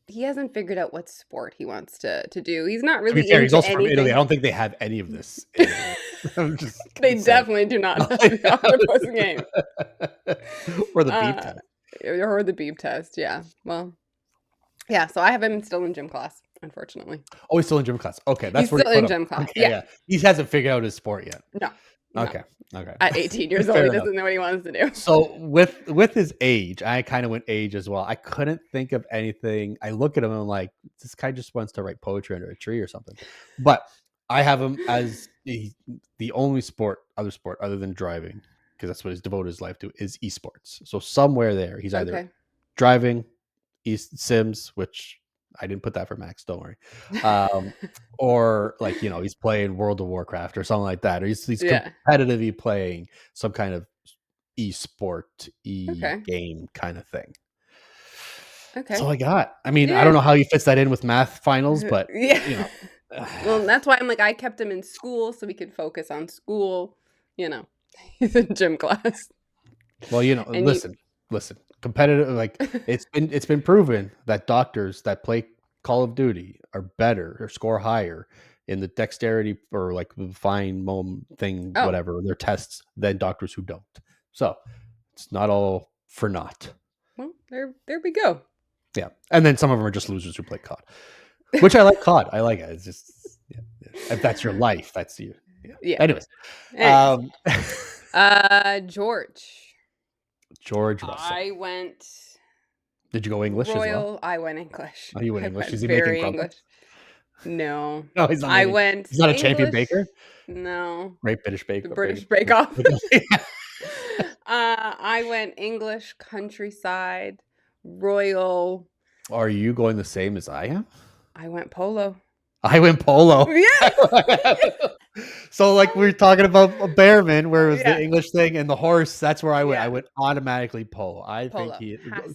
He hasn't figured out what sport he wants to do. He's not really. To be fair, he's also anything. from Italy. I don't think they have any of this. They definitely do not have the octopus game. Or the beep test. Or the beep test, yeah. Well, yeah, so I have him still in gym class, unfortunately. Oh, he's still in gym class. Okay, that's he's still in gym class. Okay, yeah. He hasn't figured out his sport yet. No. Okay. At 18 years old, he doesn't know what he wants to do. So with his age, I kind of went age as well. I couldn't think of anything. I look at him and I'm like, this guy just wants to write poetry under a tree or something. But I have him as the only other sport other than driving, because that's what he's devoted his life to, is esports. So somewhere there, he's either driving, Sims, which I didn't put that for Max, don't worry. Or like, he's playing World of Warcraft or something like that. Or he's competitively playing some kind of esport, game kind of thing. Okay. That's all I got. I mean, I don't know how he fits that in with math finals, but Well, that's why I'm like, I kept him in school so we could focus on school. He's in gym class. Well, listen. Competitive, like it's been proven that doctors that play Call of Duty are better or score higher in the dexterity or like the fine moan thing, whatever, their tests, than doctors who don't. So it's not all for naught. Well, there we go. Yeah, and then some of them are just losers who play COD, which I like COD. I like it. It's just if that's your life, that's you. Yeah. Anyways. George Russell. Did you go English as well? I went English. Oh, you went English? Is he very making English? No. No, he's not. He's not a champion baker? No. Great British Bake Off. The British Bake Off. I went English, countryside, royal. Are you going the same as I am? I went polo. Yeah. So like we were talking about a Bearman, where it was the English thing, and the horse. That's where I went. I went automatically polo. I think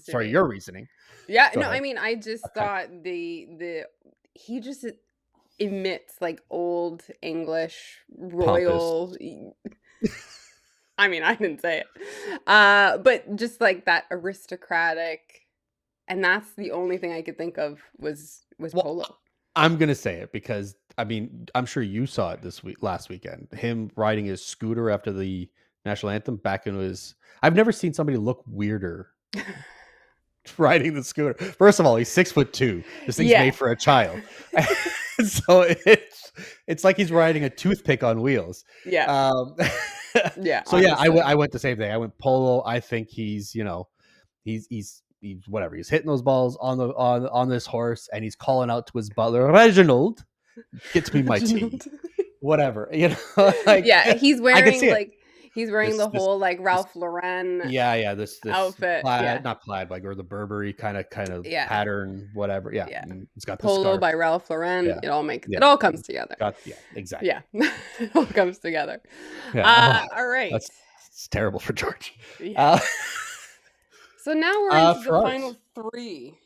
sorry, your reasoning. Yeah. Go ahead. I mean, I just thought he just emits like old English royal. I mean, I didn't say it, but just like that aristocratic, and that's the only thing I could think of was polo. I'm gonna say it because I mean I'm sure you saw it last weekend. Him riding his scooter after the national anthem back in his. I've never seen somebody look weirder riding the scooter. First of all, he's 6'2". This thing's made for a child, so it's like he's riding a toothpick on wheels. Yeah. Yeah. So honestly. I went the same thing. I went polo. I think he's he's whatever. He's hitting those balls on this horse, and he's calling out to his butler, Reginald, get me my tea. Whatever, like, he's wearing he's wearing the whole like Ralph Lauren this outfit, plaid, not plaid, like, or the Burberry kind of pattern, whatever. It's got the polo scarf by Ralph Lauren. It all comes together. Exactly. It all comes together. All right, it's terrible for George. So now we're into the final three.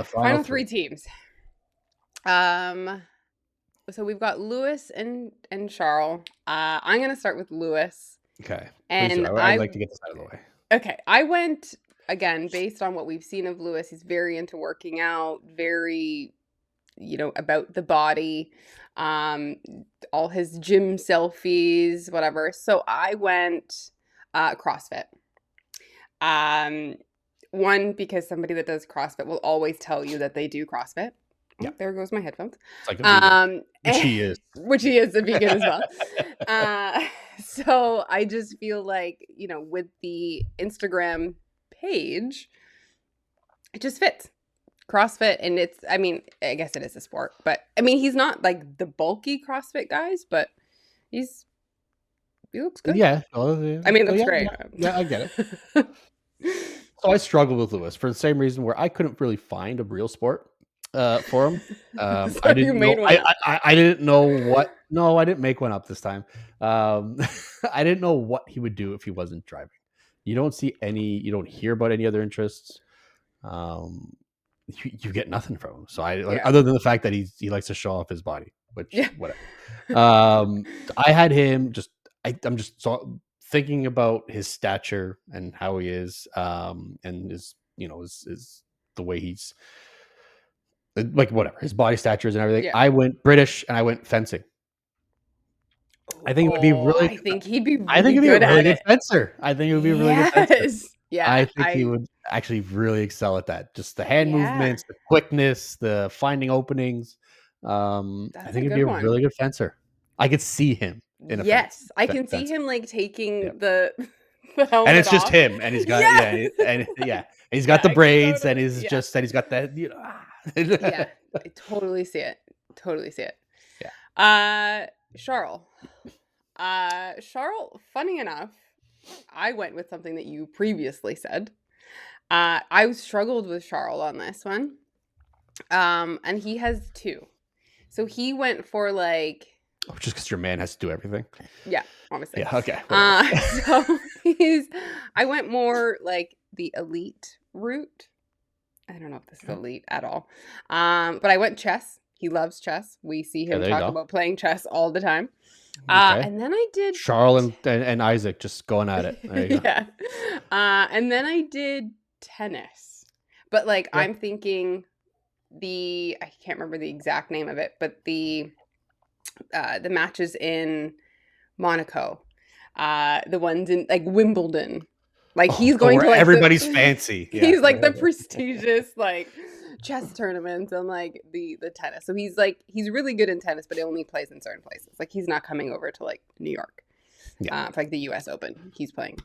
Final three teams. So we've got Lewis and Charles. I'm gonna start with Lewis. Okay. And I'd like to get this out of the way. Okay. I went again based on what we've seen of Lewis. He's very into working out, very, about the body, all his gym selfies, whatever. So I went CrossFit. One, because somebody that does CrossFit will always tell you that they do CrossFit. Yeah. there goes my headphones. It's like a vegan, which he is. Which he is a vegan as well. So I just feel like, with the Instagram page, it just fits. CrossFit, and I guess it is a sport, but he's not like the bulky CrossFit guys, but he looks good. Yeah. Well, looks great. Yeah, I get it. So I struggled with Lewis for the same reason where I couldn't really find a real sport for him. So I didn't you made know. one up. I didn't know what. No, I didn't make one up this time. I didn't know what he would do if he wasn't driving. You don't hear about any other interests. You get nothing from him. So other than the fact that he likes to show off his body, which whatever. I had him I'm just thinking about his stature and how he is, and his the way he's like, whatever his body statures and everything. I went British and I went fencing. I think it would be really. I think he'd be. Really I think he'd be good a really at good it. fencer. I think it would be a really good fencer. Yeah, I think he would actually really excel at that. Just the hand movements, the quickness, the finding openings. I think he'd be a really good fencer. I could see him in a fence. I can see him like taking the helmet and it's just off. him, and he's got and he's got the braids, and he's just and he's got that. Yeah, I totally see it. Yeah. Charles. Charles, funny enough, I went with something that you previously said. I struggled with Charles on this one. And he has two. So he went for like... Oh, just because your man has to do everything? Yeah, obviously. Yeah, okay. So I went more like the elite route. I don't know if this is elite at all. But I went chess. He loves chess. We see him talk about playing chess all the time. And then I did Charles and Isaac just going at it. There you go. Yeah. And then I did tennis. But like I'm thinking I can't remember the exact name of it, but the matches in Monaco. The ones in like Wimbledon. Like he's going to like everybody's fancy. Yeah. He's like the prestigious like chess tournaments and like the tennis. So he's really good in tennis, but he only plays in certain places. Like he's not coming over to like New York. Yeah. For like the US Open. He's playing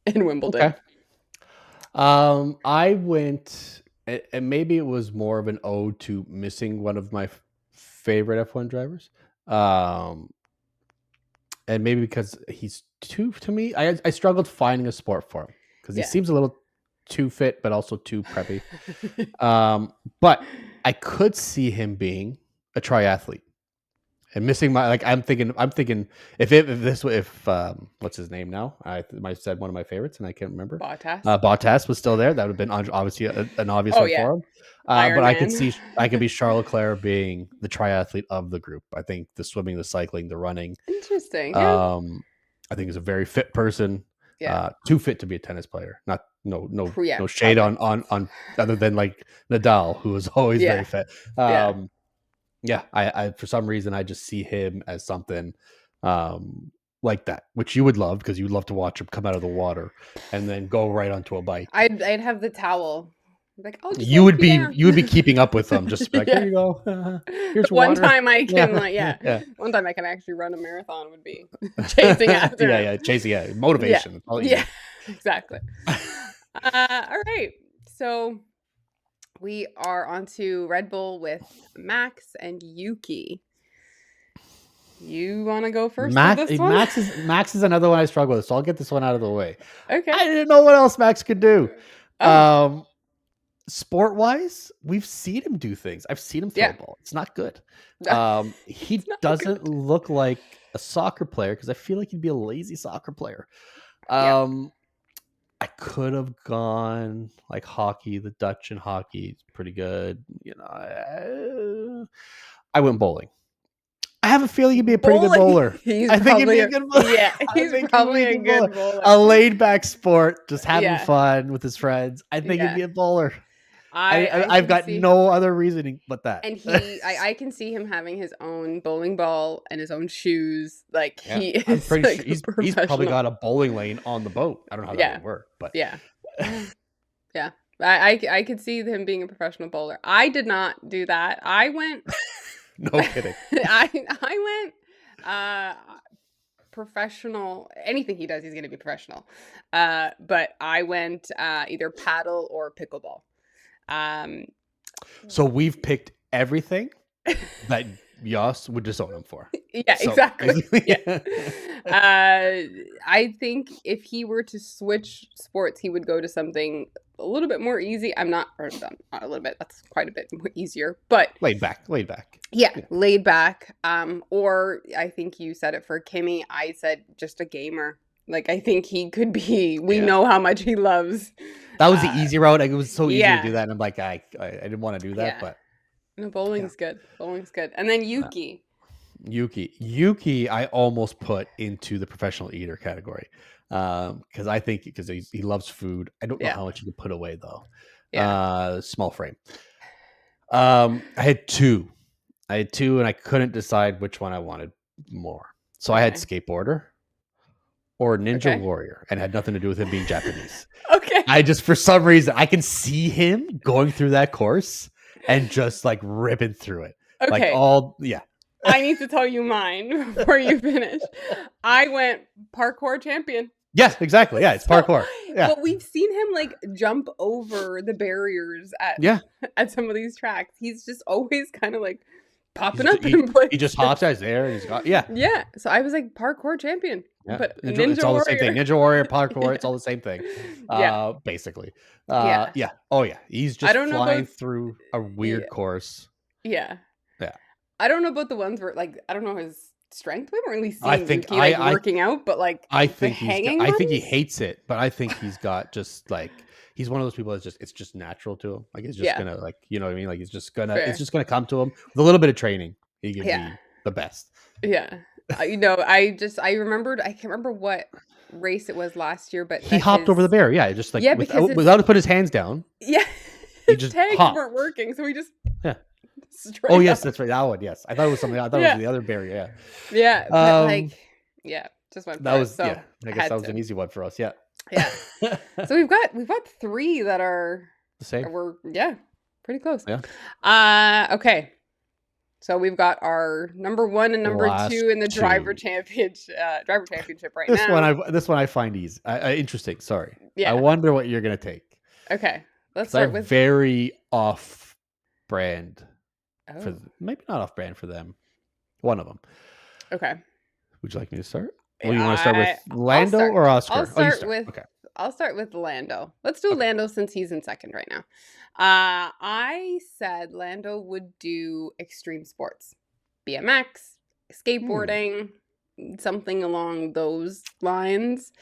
in Wimbledon. Okay. I went, and maybe it was more of an ode to missing one of my favorite F1 drivers. And maybe because he's too, to me, I struggled finding a sport for him because he seems a little too fit, but also too preppy. But I could see him being a triathlete and missing I'm thinking if what's his name now? I might have said one of my favorites and I can't remember. Bottas was still there. That would have been obviously an obvious one for him. But I could be Charles Leclerc being the triathlete of the group. I think the swimming, the cycling, the running. Interesting. I think he's a very fit person. Too fit to be a tennis player. No shade on other than like Nadal, who was always very fit. I for some reason I just see him as something like that, which you would love because you would love to watch him come out of the water and then go right onto a bike. I'd have the towel. Like, oh, you would be keeping up with them. Just like, here you go. Here's one water. time I can one time I can actually run a marathon would be chasing after chasing motivation. Exactly. All right, so we are on to Red Bull with Max and Yuki. You want to go first? Max is another one I struggle with, so I'll get this one out of the way. Okay. I didn't know what else Max could do. Sport wise, we've seen him do things. I've seen him throw a ball. It's not good. He doesn't look like a soccer player because I feel like he'd be a lazy soccer player. I could have gone like hockey. The Dutch in hockey is pretty good. I went bowling. I have a feeling he'd be a pretty good bowler. I think he'd be a good bowler. Yeah, he's probably a good bowler. A laid back sport, just having fun with his friends. I think he'd be a bowler. I've got no other reasoning but that. And I can see him having his own bowling ball and his own shoes. Like he is. I'm pretty sure he's probably got a bowling lane on the boat. I don't know how that would work, but yeah. I could see him being a professional bowler. I did not do that. I went. No kidding. I went professional. Anything he does, he's going to be professional. But I went either paddle or pickleball. So we've picked everything that Yoss would disown him for. Yeah, So, exactly. basically- Yeah. I think if he were to switch sports, he would go to something a little bit more easy. Not a little bit. That's quite a bit more easier. But laid back. yeah, laid back. Or I think you said it for Kimmy. I said just a gamer. Like, I think he could be. We Yeah. know how much he loves. That was the easy route. Like, it was so easy yeah. to do that, and I'm like, I didn't want to do that, Yeah. but No, bowling's good. Bowling's good. And then Yuki. Yuki, I almost put into the professional eater category because I think he loves food. I don't know Yeah. how much he can put away though. Yeah. Small frame. I had two, and I couldn't decide which one I wanted more. So I had skateboarder or ninja warrior, and it had nothing to do with him being Japanese. Okay. I just, for some reason, I can see him going through that course and just like ripping through it. Okay. Like I need to tell you mine before you finish. I went parkour champion. Yes, exactly. Yeah, it's parkour. Yeah. But we've seen him like jump over the barriers at some of these tracks. He's just always kind of like popping up in place. He just hops out there and he's got Yeah. So I was like parkour champion. Yeah. But it's all the same thing. Ninja warrior, parkour, it's all the same thing. Basically. Yeah. Oh yeah. He's just flying through a weird Yeah. course. Yeah. Yeah. I don't know about the ones where like I don't know his strength. We haven't really seen I think Yuki, working out, but like I think hanging I think he ones? hates it, but I think he's got just like he's one of those people that's it's just natural to him. Like it's just gonna like you know what I mean? Like it's just gonna come to him with a little bit of training. He can be the best. Yeah. I remembered, I can't remember what race it was last year, but he hopped over the barrier. Yeah, just like without to put his hands down. Yeah. He just tags hopped. weren't working, so he just Oh yes, that's right. That one, yes. I thought it was something. I thought it was the other barrier. Yeah. But just went. That was so I guess that was an easy one for us. Yeah. Yeah. So we've got 3 that are the same. We're pretty close. Yeah. Okay. So we've got our number 1 and number 2 in the driver championship right now. This one I find easy. Interesting. Sorry. Yeah. I wonder what you're gonna take. Okay. Let's start with very off brand. Oh. Maybe not off brand for them. One of them. Okay. Would you like me to start? Well, you want to start with Lando or Oscar? I'll start with Lando. Let's do Lando since he's in second right now. I said Lando would do extreme sports, BMX, skateboarding, something along those lines.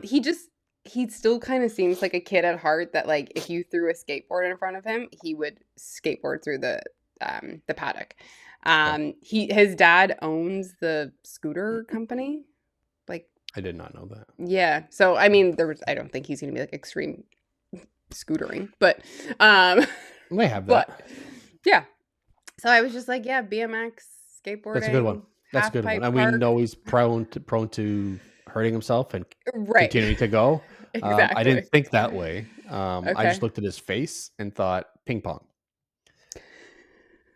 He still kind of seems like a kid at heart that like if you threw a skateboard in front of him, he would skateboard through the paddock. His dad owns the scooter company. Like I did not know that. Yeah. So I mean I don't think he's gonna be like extreme scootering, but they have that. But, yeah. So I was just like, BMX, skateboarding. That's a good one. That's a good one. And we know he's prone to hurting himself and continuing to go. Exactly. I didn't think that way. Okay. I just looked at his face and thought ping pong.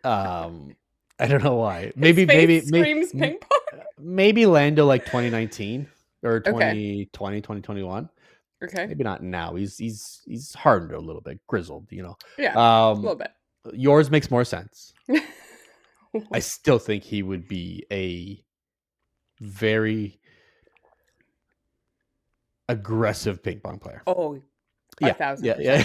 I don't know why. Maybe screams ping pong. Maybe Lando like 2019 or 2020, 2021. Okay. Maybe not now. He's hardened a little bit, grizzled, you know. Yeah. A little bit. Yours makes more sense. I still think he would be a very aggressive ping pong player. Oh, 1,000%. Yeah.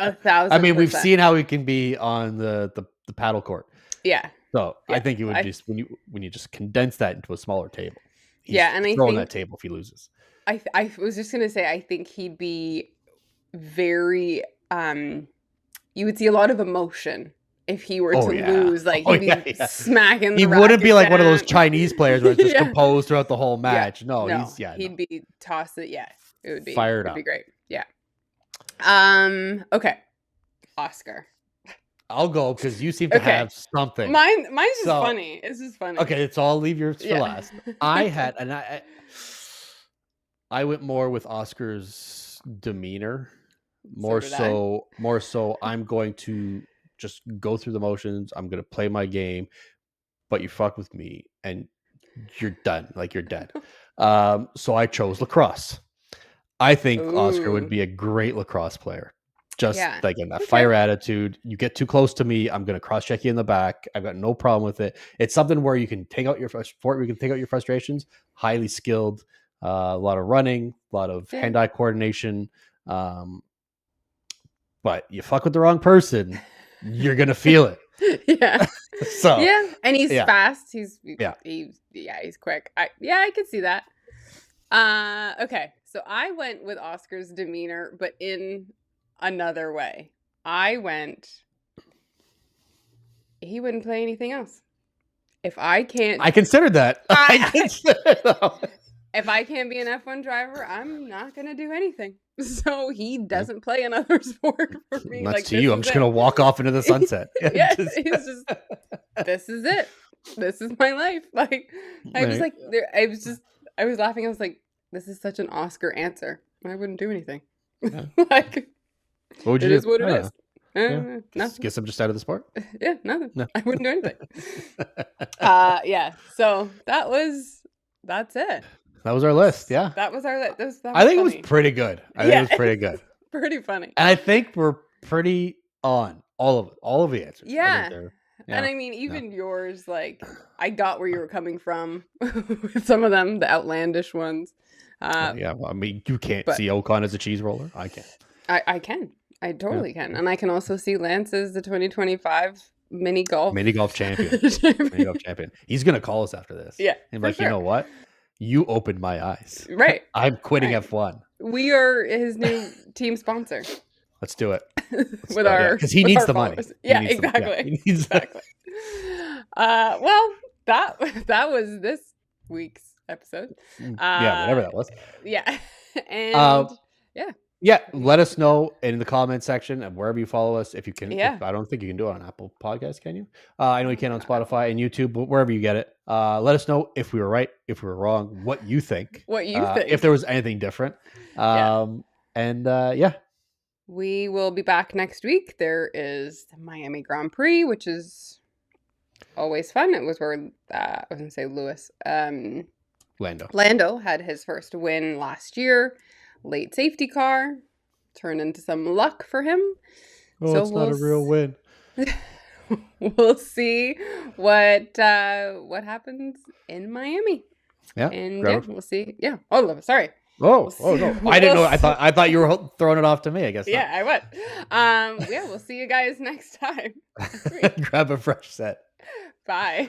1,000%. I mean, we've seen how he can be on the paddle court. Yeah. So I think he would just when you just condense that into a smaller table. And I throwing think that table if he loses. I was just gonna say I think he'd be very you would see a lot of emotion if he were to lose. Like he'd be smacking. He wouldn't be like one of those Chinese players where it's just composed throughout the whole match. No, he'd be tossed. It would be fired up. It'd be great. Yeah. Okay. Oscar. I'll go because you seem to have something. Mine's just funny. It's just funny. Okay, so I'll leave yours for last. I went more with Oscar's demeanor. More did I. so, I'm going to just go through the motions. I'm going to play my game, but you fuck with me and you're done. Like, you're dead. So I chose lacrosse. I think Oscar would Ooh. be a great lacrosse player. Just Yeah. like in that Okay. fire attitude. You get too close to me, I'm going to cross check you in the back. I've got no problem with it. It's something where you can take out your frustrations. Highly skilled, a lot of running, a lot of Yeah. hand-eye coordination. But you fuck with the wrong person, you're gonna feel it. Yeah. So Yeah. And he's yeah. fast. He's Yeah. he's quick. I could see that. Okay. So I went with Oscar's demeanor, but in another way. He wouldn't play anything else. If I can't I considered that. if I can't be an F1 driver, I'm not gonna do anything. So he doesn't play another sport for me. That's Like, to you. I'm just gonna walk off into the sunset. Yeah, he's just this is it. This is my life. Like, I was like, I was laughing. I was like, this is such an Oscar answer. I wouldn't do anything. Yeah. Like, what would you it do? is what it is. Yeah. Nothing. Guess I'm just out of the sport. Yeah, nothing. No. I wouldn't do anything. Yeah. So that's it. That was our list. Yeah. That was our list. I think it was pretty good. I think it was pretty good. Pretty funny. And I think we're pretty on all of it, all of the answers. Yeah. And I mean, even yours, like, I got where you were coming from with some of them, the outlandish ones. Yeah, well, I mean, you can't see Ocon as a cheese roller. I can. I can. I totally can. And I can also see Lance as the 2025 mini golf champion. Mini golf champion. He's going to call us after this. Yeah. And like, you know what? You opened my eyes. Right. I'm quitting F1. We are his new team sponsor. Let's do it. Because he needs the money. Yeah, exactly. Exactly. Well, that was this week's episode. Whatever that was. Yeah. And yeah, let us know in the comment section and wherever you follow us. If you can, I don't think you can do it on Apple Podcasts, can you? I know you can on Spotify and YouTube, but wherever you get it. Let us know if we were right, if we were wrong, what you think. If there was anything different. We will be back next week. There is the Miami Grand Prix, which is always fun. It was where I was going to say Lewis. Lando had his first win last year. Late safety car turned into some luck for him. Oh, so it's not a real win. We'll see what happens in Miami. Yeah, and we'll see. Yeah. Oh, sorry. Oh no! I didn't know. I thought you were throwing it off to me. I guess. Yeah, I would. We'll see you guys next time. Grab a fresh set. Bye.